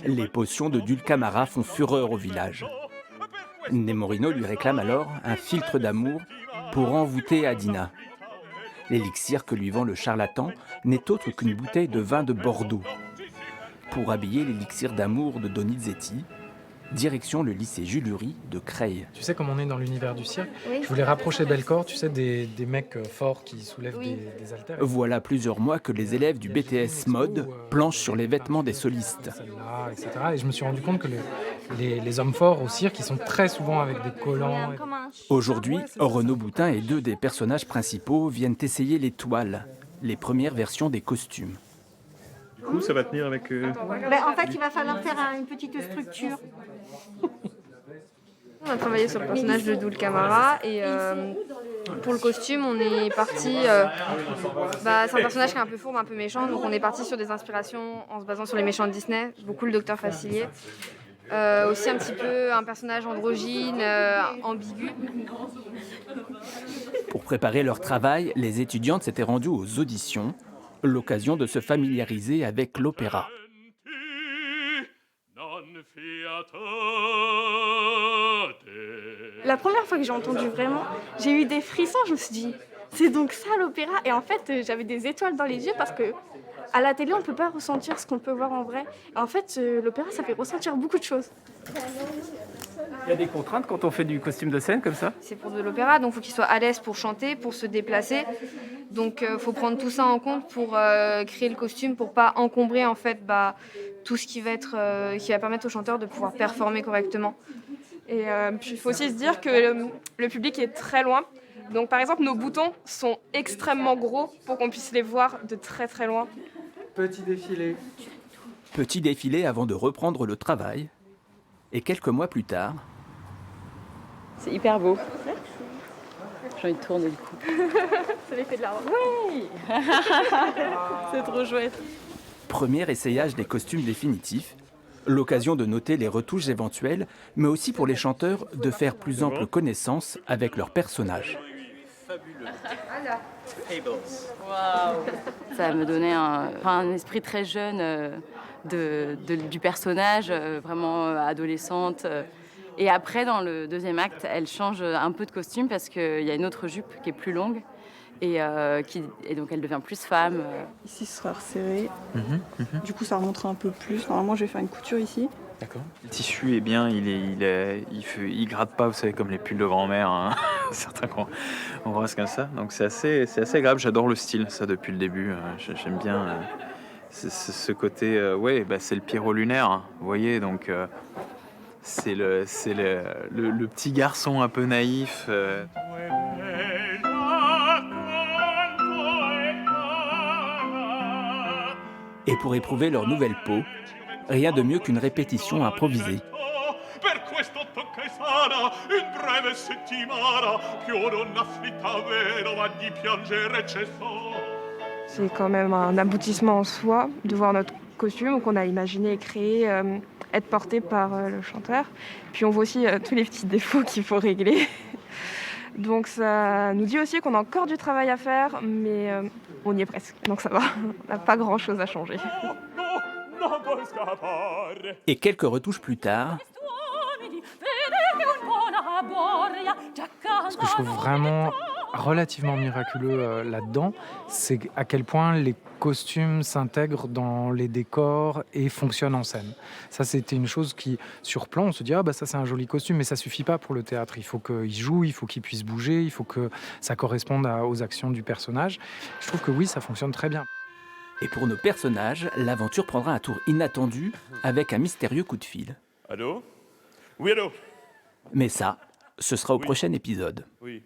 Les potions de Dulcamara font fureur au village. Nemorino lui réclame alors un filtre d'amour pour envoûter Adina. L'élixir que lui vend le charlatan n'est autre qu'une bouteille de vin de Bordeaux. Pour habiller l'élixir d'amour de Donizetti, direction le lycée Jules Lurie de Creil. Tu sais, comme on est dans l'univers du cirque, Oui. je voulais rapprocher Bellecor, tu sais, des mecs forts qui soulèvent Oui. des haltères. Voilà plusieurs mois que les élèves du BTS Mode planchent sur les vêtements des solistes. Celle-là, etc. Et je me suis rendu compte que les hommes forts au cirque, ils sont très souvent avec des collants. Aujourd'hui, Renaud Boutin et deux des personnages principaux viennent essayer les toiles, les premières versions des costumes. Du coup, ça va tenir avec... En fait, il va falloir faire une petite structure. On a travaillé sur le personnage de Dulcamara et pour le costume, on est parti. C'est un personnage qui est un peu fourbe, un peu méchant, donc on est parti sur des inspirations en se basant sur les méchants de Disney, beaucoup le Docteur Facilier. Aussi un petit peu un personnage androgyne, ambigu. Pour préparer leur travail, les étudiantes s'étaient rendues aux auditions, l'occasion de se familiariser avec l'opéra. La première fois que j'ai entendu vraiment, j'ai eu des frissons, je me suis dit, c'est donc ça l'opéra? Et en fait, j'avais des étoiles dans les yeux parce que à la télé, on ne peut pas ressentir ce qu'on peut voir en vrai. Et en fait, l'opéra, ça fait ressentir beaucoup de choses. Il y a des contraintes quand on fait du costume de scène comme ça? C'est pour de l'opéra, donc il faut qu'il soit à l'aise pour chanter, pour se déplacer. Donc il faut prendre tout ça en compte pour créer le costume, pour pas encombrer en fait tout ce qui va permettre au chanteur de pouvoir performer correctement. Et puis, il faut aussi se dire que le public est très loin. Donc, par exemple, nos boutons sont extrêmement gros pour qu'on puisse les voir de très très loin. Petit défilé. Petit défilé avant de reprendre le travail. Et quelques mois plus tard, C'est hyper beau. J'ai envie de tourner du coup. C'est l'effet de la robe. Oui. C'est trop chouette. premier essayage des costumes définitifs, l'occasion de noter les retouches éventuelles, mais aussi pour les chanteurs de faire plus ample connaissance avec leurs personnages. Ça me donnait un esprit très jeune du personnage, vraiment adolescente. Et après, dans le deuxième acte, elle change un peu de costume parce qu'il y a une autre jupe qui est plus longue et donc elle devient plus femme. Ici, ce sera resserré. Du coup, ça remontera un peu plus. Normalement, je vais faire une couture ici. D'accord. Le tissu est bien, il gratte pas, vous savez, comme les pulls de grand-mère, hein. Certains qu'on voit comme ça. Donc c'est assez agréable, j'adore le style, ça, depuis le début. J'aime bien ce côté, c'est le Pierrot lunaire, hein, vous voyez, donc c'est le petit garçon un peu naïf. Et pour éprouver leur nouvelle peau, rien de mieux qu'une répétition improvisée. C'est quand même un aboutissement en soi de voir notre costume qu'on a imaginé et créé être porté par le chanteur. Puis on voit aussi tous les petits défauts qu'il faut régler. Donc ça nous dit aussi qu'on a encore du travail à faire, mais on y est presque, donc ça va. On n'a pas grand-chose à changer. Et quelques retouches plus tard, Ce que je trouve vraiment relativement miraculeux là-dedans, c'est à quel point les costumes s'intègrent dans les décors et fonctionnent en scène. Ça, c'était une chose qui, sur plan, on se dit « Ah, ça, c'est un joli costume », mais ça suffit pas pour le théâtre. Il faut qu'il joue, il faut qu'il puisse bouger, il faut que ça corresponde aux actions du personnage. Je trouve que oui, ça fonctionne très bien. et pour nos personnages, l'aventure prendra un tour inattendu avec un mystérieux coup de fil. Allô? Oui, allô? Mais ça, ce sera au prochain épisode. Oui.